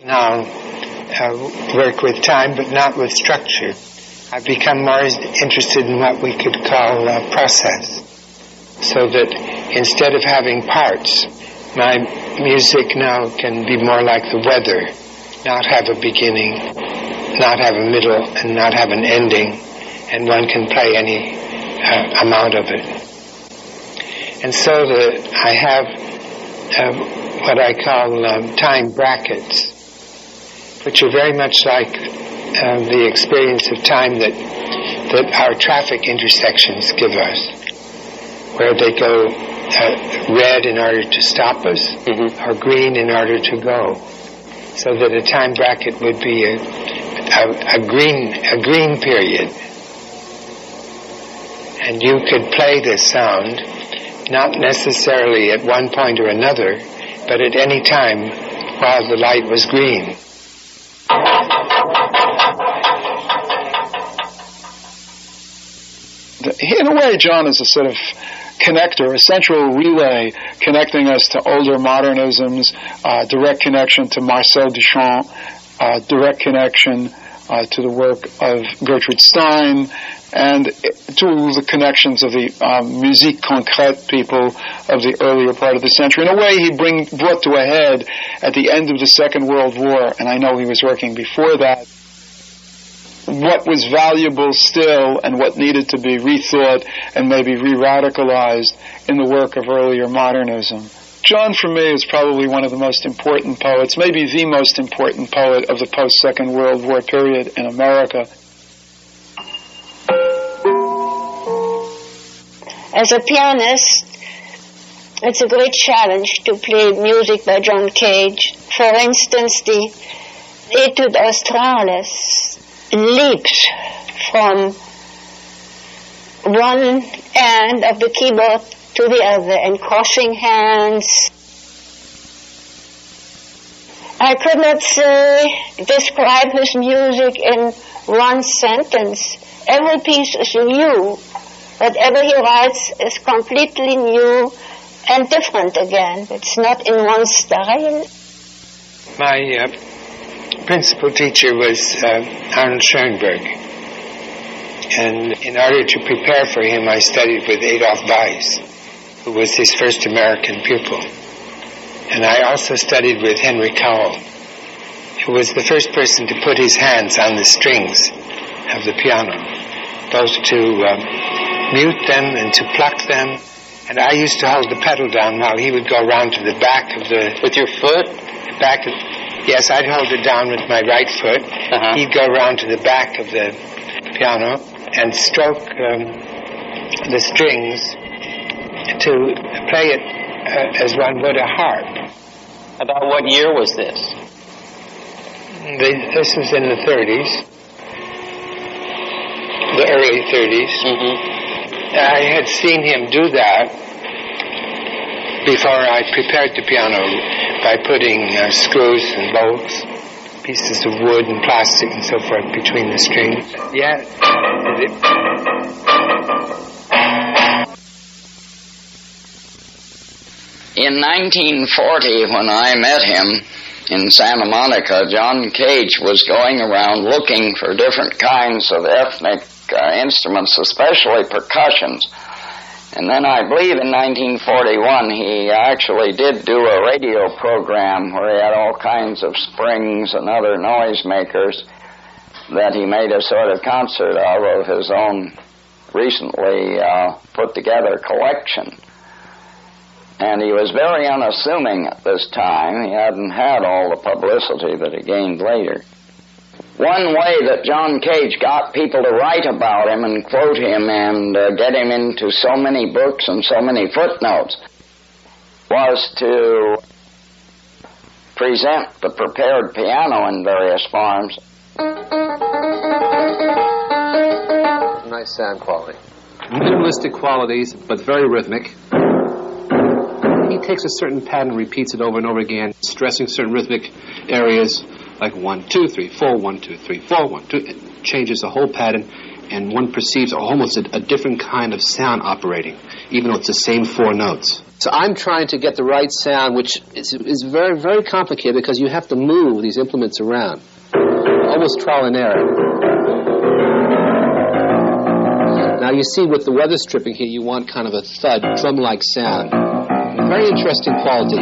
Now work with time, but not with structure. I've become more interested in what we could call process, so that instead of having parts, my music now can be more like the weather, not have a beginning, not have a middle, and not have an ending, and one can play any amount of it. And so I have what I call time brackets, which are very much like the experience of time that our traffic intersections give us, where they go red in order to stop us, or green in order to go. So that a time bracket would be a green period. And you could play this sound, not necessarily at one point or another, but at any time while the light was green. In a way, John is a sort of connector, a central relay connecting us to older modernisms, direct connection to Marcel Duchamp, direct connection to the work of Gertrude Stein, and to the connections of the musique concrète people of the earlier part of the century. In a way, he brought to a head at the end of the Second World War, and I know he was working before that, what was valuable still and what needed to be rethought and maybe re-radicalized in the work of earlier modernism. John, for me, is probably one of the most important poets, maybe the most important poet of the post-Second World War period in America. As a pianist, it's a great challenge to play music by John Cage. For instance, the Etude Australis leaps from one end of the keyboard to the other and crossing hands. I could not describe his music in one sentence. Every piece is new. Whatever he writes is completely new and different again. It's not in one style. My principal teacher was Arnold Schoenberg, and in order to prepare for him, I studied with Adolf Weiss, who was his first American pupil. And I also studied with Henry Cowell, who was the first person to put his hands on the strings of the piano, both to mute them and to pluck them. And I used to hold the pedal down while he would go around to the back of the... With your foot? Yes, I'd hold it down with my right foot. He'd go around to the back of the piano and stroke the strings to play it as one would a harp. About what year was this? This was in the 30s, the early 30s. I had seen him do that before I prepared the piano by putting screws and bolts, pieces of wood and plastic and so forth between the strings. Yeah. In 1940, when I met him in Santa Monica, John Cage was going around looking for different kinds of ethnic instruments, especially percussions. And then I believe in 1941 he actually did do a radio program where he had all kinds of springs and other noisemakers that he made a sort of concert of his own recently put together collection. And he was very unassuming at this time. He hadn't had all the publicity that he gained later. One way that John Cage got people to write about him and quote him and get him into so many books and so many footnotes was to present the prepared piano in various forms. Nice sound quality. Minimalistic qualities, but very rhythmic. He takes a certain pattern and repeats it over and over again, stressing certain rhythmic areas, like 1, 2, 3, 4, 1, 2, 3, 4, 1, 2. It changes the whole pattern, and one perceives almost a different kind of sound operating, even though it's the same 4 notes. So I'm trying to get the right sound, which is very, very complicated because you have to move these implements around. Almost trial and error. Now you see with the weather stripping here, you want kind of a thud, drum-like sound. Very interesting quality.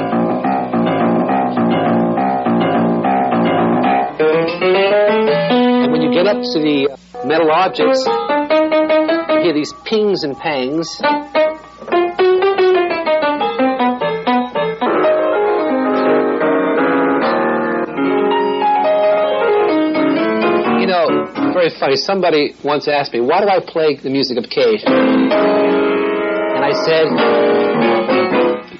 And when you get up to the metal objects, you hear these pings and pangs. Very funny. Somebody once asked me, why do I play the music of Cage? And I said,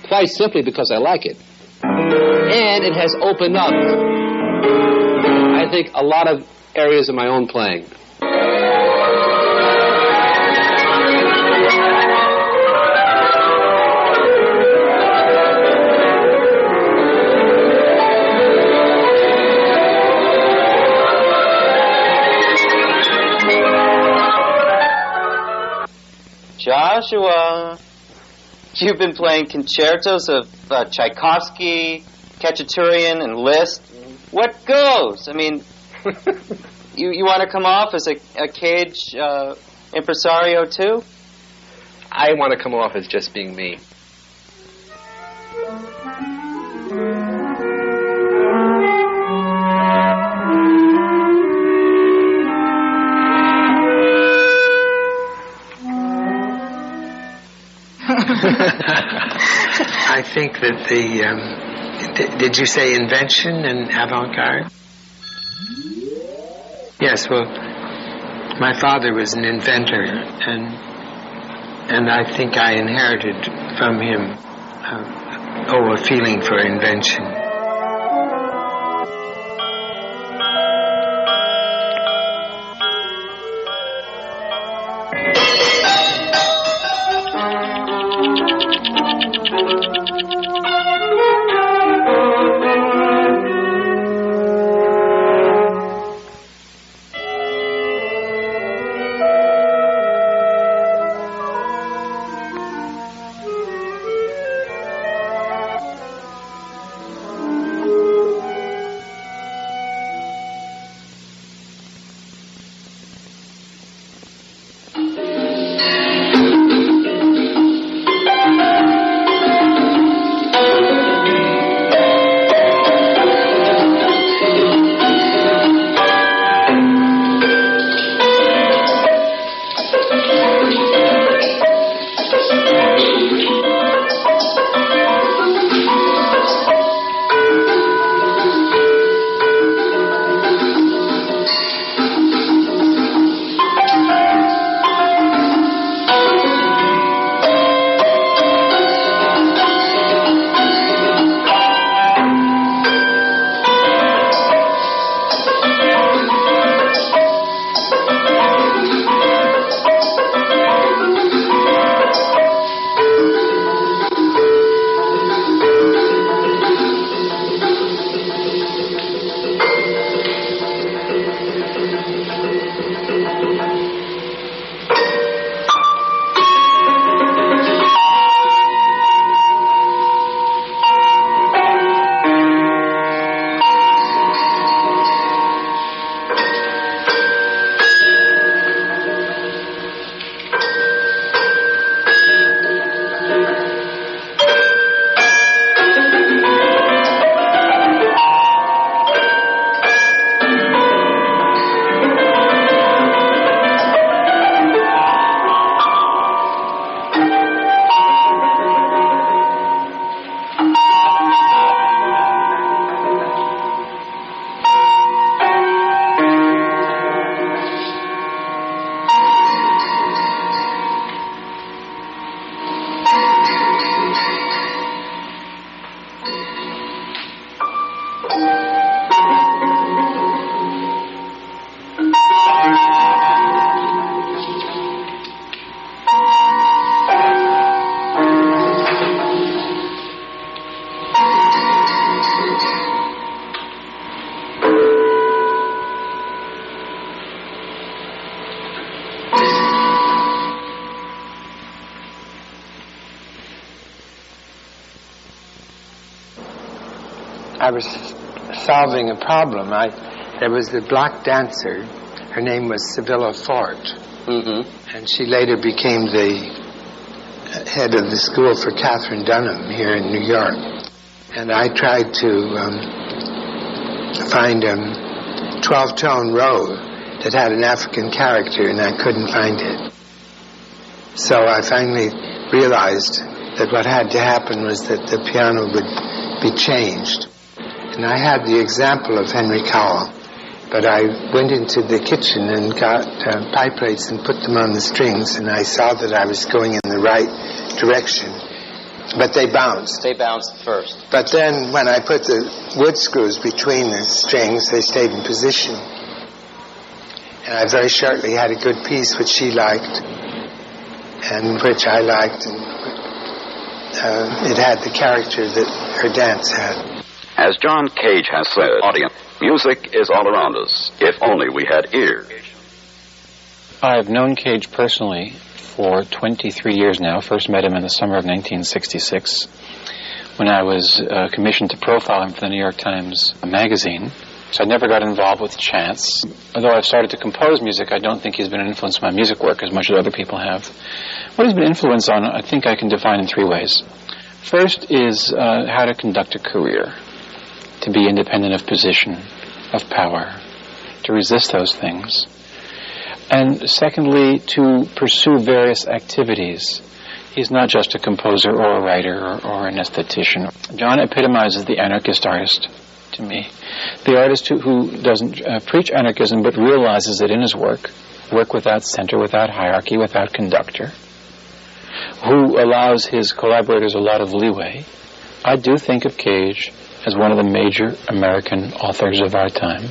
quite simply because I like it. And it has opened up, I think, a lot of areas of my own playing. Joshua, you've been playing concertos of Tchaikovsky, Khachaturian, and Liszt. What goes? I mean, you want to come off as a Cage impresario too? I want to come off as just being me. I think that did you say invention and avant-garde? Yes, well, my father was an inventor, and I think I inherited from him a feeling for invention. I was solving a problem. There was a black dancer. Her name was Sibylla Fort. Mm-hmm. And she later became the head of the school for Catherine Dunham here in New York. And I tried to find a 12-tone row that had an African character, and I couldn't find it. So I finally realized that what had to happen was that the piano would be changed. And I had the example of Henry Cowell, but I went into the kitchen and got pie plates and put them on the strings, and I saw that I was going in the right direction. But they bounced. They bounced first. But then when I put the wood screws between the strings, they stayed in position. And I very shortly had a good piece which she liked, and which I liked, and it had the character that her dance had. As John Cage has said, audience, music is all around us, if only we had ears. I've known Cage personally for 23 years now. First met him in the summer of 1966 when I was commissioned to profile him for the New York Times magazine. So I never got involved with chants. Although I've started to compose music, I don't think he's been an influence on my music work as much as other people have. What he's been influenced on, I think I can define in 3 ways. First is how to conduct a career, to be independent of position, of power, to resist those things. And secondly, to pursue various activities. He's not just a composer or a writer or an aesthetician. John epitomizes the anarchist artist to me. The artist who doesn't preach anarchism but realizes it in his work without center, without hierarchy, without conductor, who allows his collaborators a lot of leeway. I do think of Cage as one of the major American authors of our time,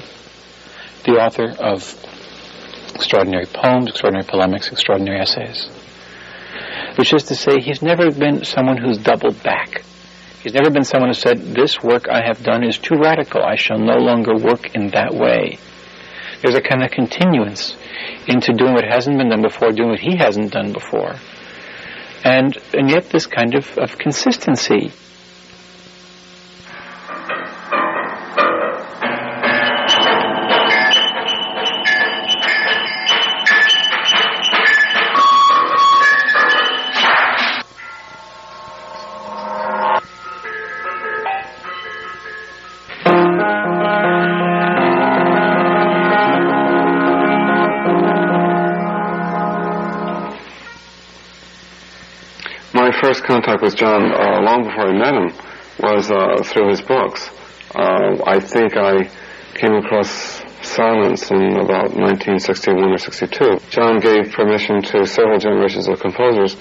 the author of extraordinary poems, extraordinary polemics, extraordinary essays. Which is to say, he's never been someone who's doubled back. He's never been someone who said, this work I have done is too radical, I shall no longer work in that way. There's a kind of continuance into doing what hasn't been done before, doing what he hasn't done before. And yet this kind of consistency. My first contact with John, long before I met him, was through his books. I think I came across Silence in about 1961 or 62. John gave permission to several generations of composers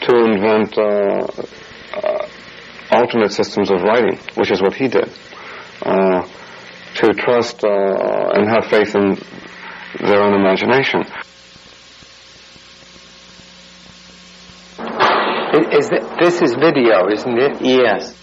to invent alternate systems of writing, which is what he did. To trust and have faith in their own imagination. This is video, isn't it? Yes.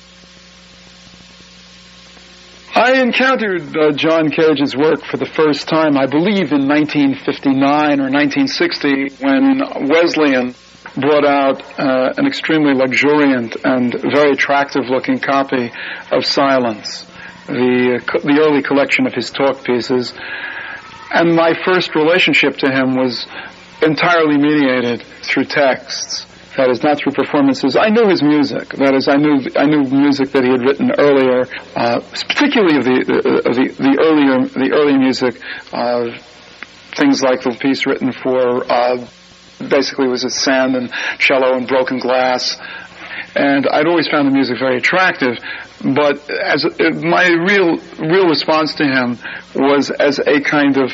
I encountered John Cage's work for the first time, I believe, in 1959 or 1960, when Wesleyan brought out an extremely luxuriant and very attractive-looking copy of Silence, the early collection of his talk pieces. And my first relationship to him was entirely mediated through texts. That is, not through performances. I knew his music. That is, I knew music that he had written earlier, particularly of the earlier music. Things like the piece written for basically was it sand and cello and broken glass. And I'd always found the music very attractive. But as my real response to him was as a kind of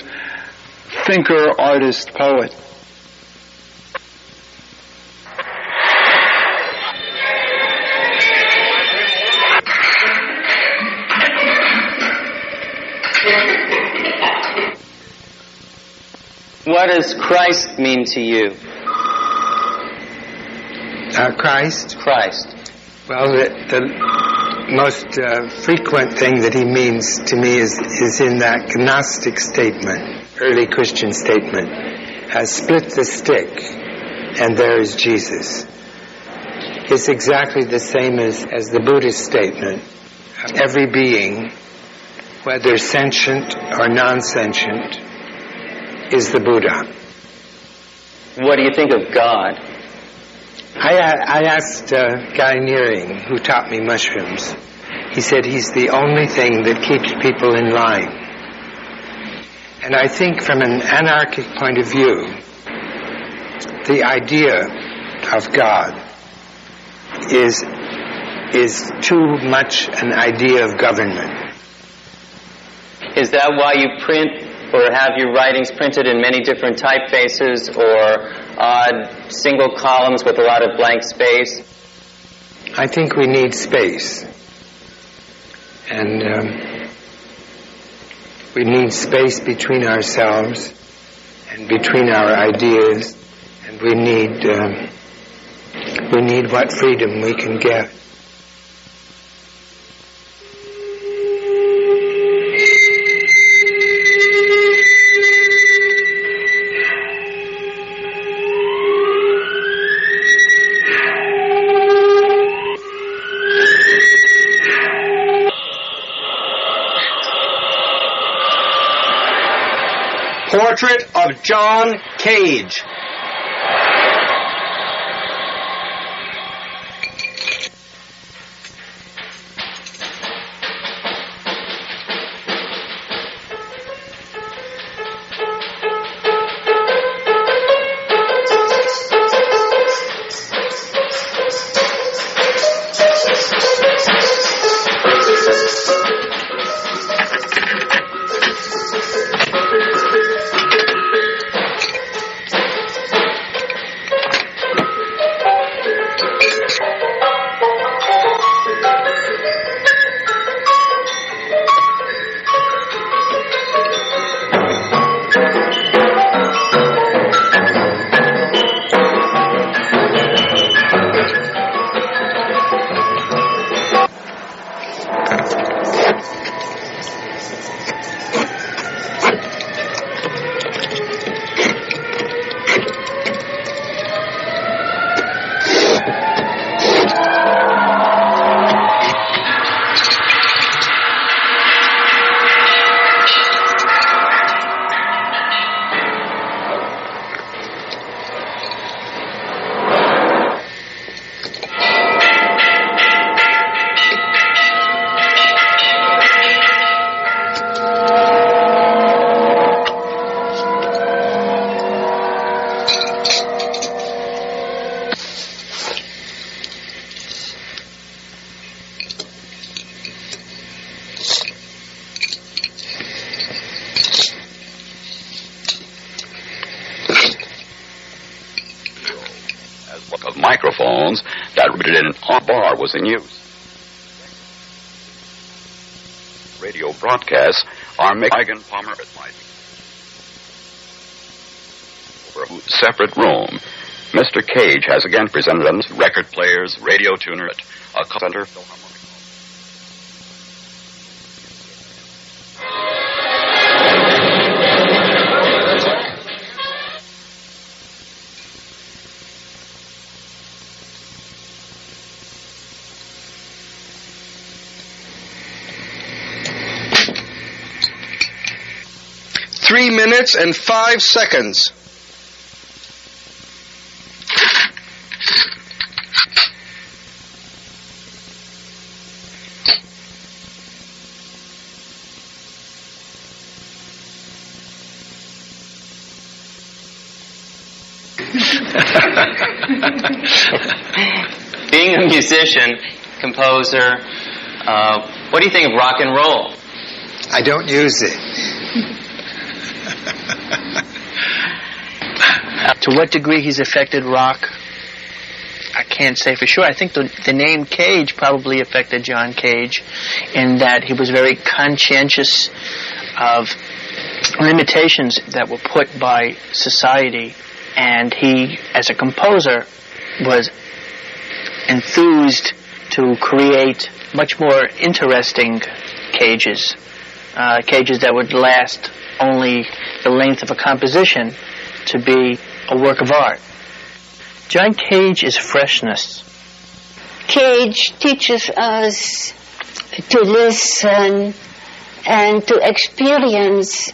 thinker, artist, poet. What does Christ mean to you? Christ? Christ. Well, the most frequent thing that he means to me is in that Gnostic statement, early Christian statement. Split the stick, and there is Jesus. It's exactly the same as the Buddhist statement. every being, whether sentient or non-sentient, is the Buddha. What do you think of God? I asked Guy Nearing, who taught me mushrooms. He said he's the only thing that keeps people in line. And I think from an anarchic point of view, the idea of God is too much an idea of government. Is that why you print or have your writings printed in many different typefaces or odd single columns with a lot of blank space? I think we need space. And we need space between ourselves and between our ideas, and we need what freedom we can get. Portrait of John Cage. Of microphones that in a bar was in use. Radio broadcasts are Megan Palmer advising. Over a separate room, Mr. Cage has again presented them record players, radio tuner, a center philharmonic. 3 minutes and 5 seconds. Being a musician, composer, what do you think of rock and roll? I don't use it. To what degree he's affected rock, I can't say for sure. I think the name Cage probably affected John Cage in that he was very conscientious of limitations that were put by society, and he, as a composer, was enthused to create much more interesting cages, cages that would last only the length of a composition to be a work of art. John Cage is freshness. Cage teaches us to listen and to experience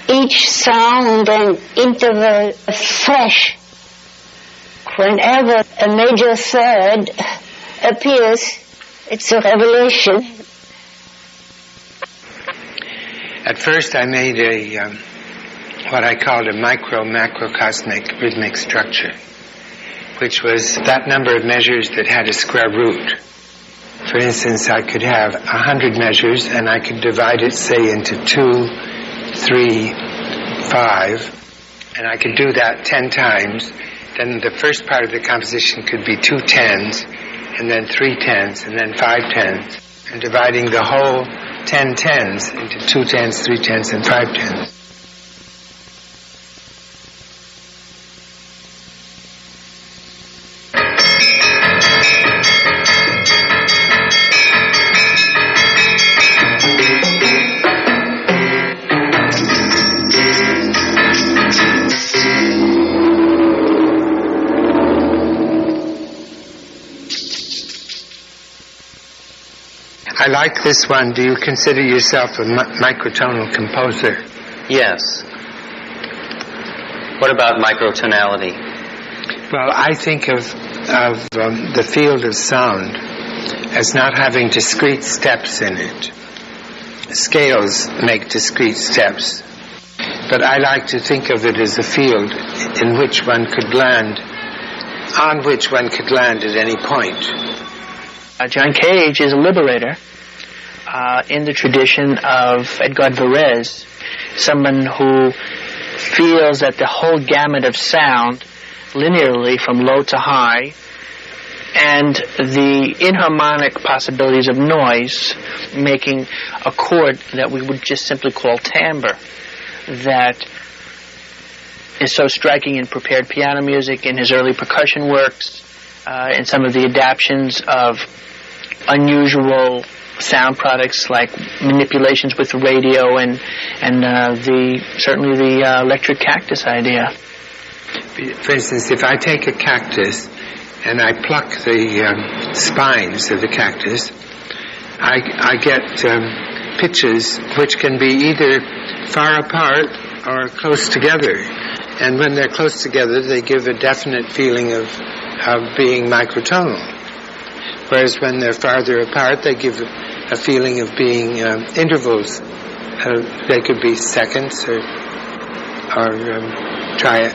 each sound and interval fresh. Whenever a major third appears, it's a revelation. At first I made what I called a micro-macrocosmic rhythmic structure, which was that number of measures that had a square root. For instance, I could have 100 measures, and I could divide it, say, into 2, 3, 5, and I could do that 10 times. Then the first part of the composition could be 2 tens, and then 3 tens, and then 5 tens, and dividing the whole 10 tens into 2 tens, 3 tens, and 5 tens. I like this one. Do you consider yourself a microtonal composer? Yes. What about microtonality? Well, I think of the field of sound as not having discrete steps in it. Scales make discrete steps, but I like to think of it as a field in which one could land, on which one could land at any point. John Cage is a liberator in the tradition of Edgar Varese, someone who feels that the whole gamut of sound, linearly from low to high, and the inharmonic possibilities of noise, making a chord that we would just simply call timbre, that is so striking in prepared piano music, in his early percussion works, in some of the adaptions of unusual sound products like manipulations with the radio and certainly the electric cactus idea. For instance, if I take a cactus and I pluck the spines of the cactus, I get pitches which can be either far apart or close together. And when they're close together, they give a definite feeling of being microtonal. Whereas when they're farther apart, they give a feeling of being intervals. They could be seconds or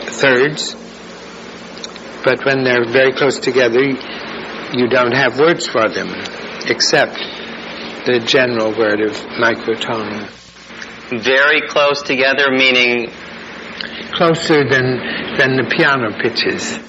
thirds. But when they're very close together, you don't have words for them, except the general word of microtonal. Very close together, meaning? Closer than the piano pitches.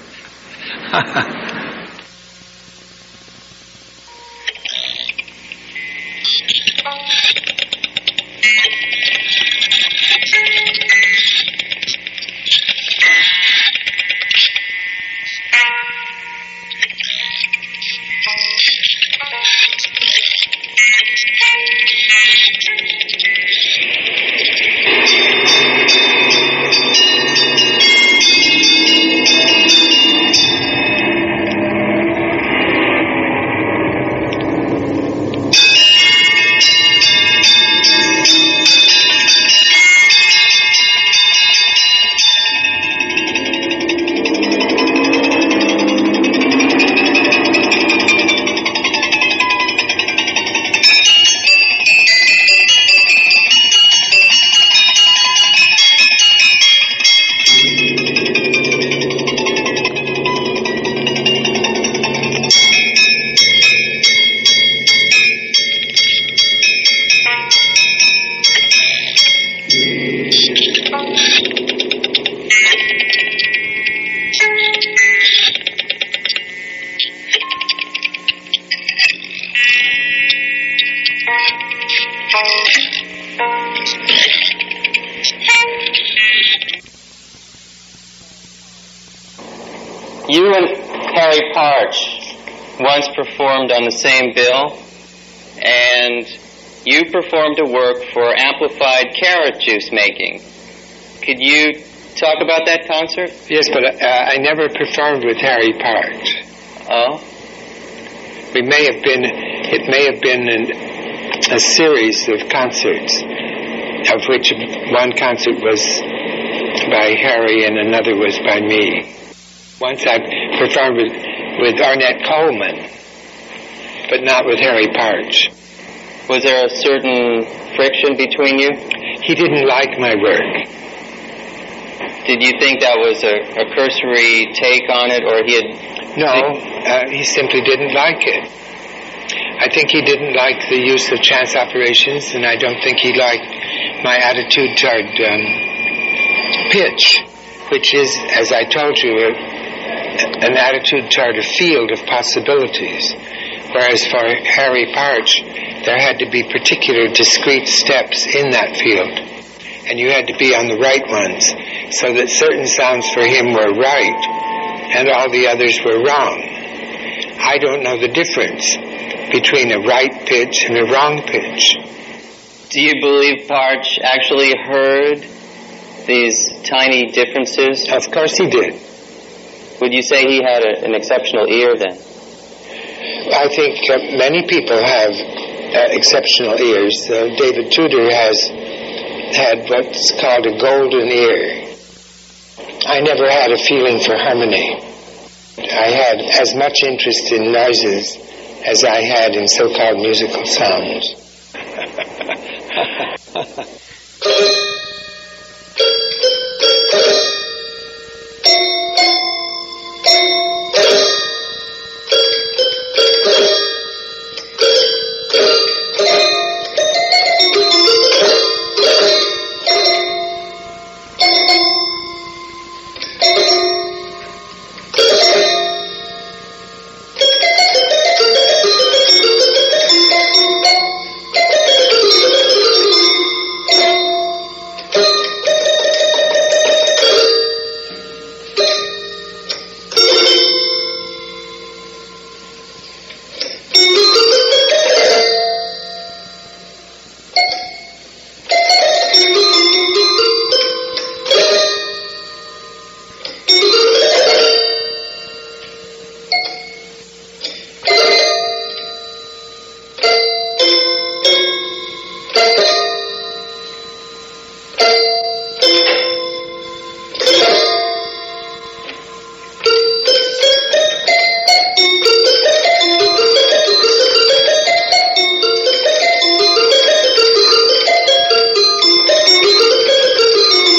You and Harry Parch once performed on the same bill, and you performed a work for amplified carrot juice making. Could you talk about that concert? Yes, but I never performed with Harry Parch. Oh? We may have been It may have been a series of concerts, of which one concert was by Harry and another was by me. Once I performed with Ornette Coleman, but not with Harry Parch. Was there a certain friction between you? He didn't like my work. Did you think that was a cursory take on it, or he had... No, he simply didn't like it. I think he didn't like the use of chance operations, and I don't think he liked my attitude toward pitch, which is, as I told you, an attitude toward a field of possibilities. Whereas for Harry Parch, there had to be particular discrete steps in that field, and you had to be on the right ones, so that certain sounds for him were right, and all the others were wrong. I don't know the difference between a right pitch and a wrong pitch. Do you believe Parch actually heard these tiny differences? Of course he did. Would you say he had an exceptional ear then? I think many people have exceptional ears. David Tudor has had what's called a golden ear. I never had a feeling for harmony. I had as much interest in noises as I had in so-called musical sounds.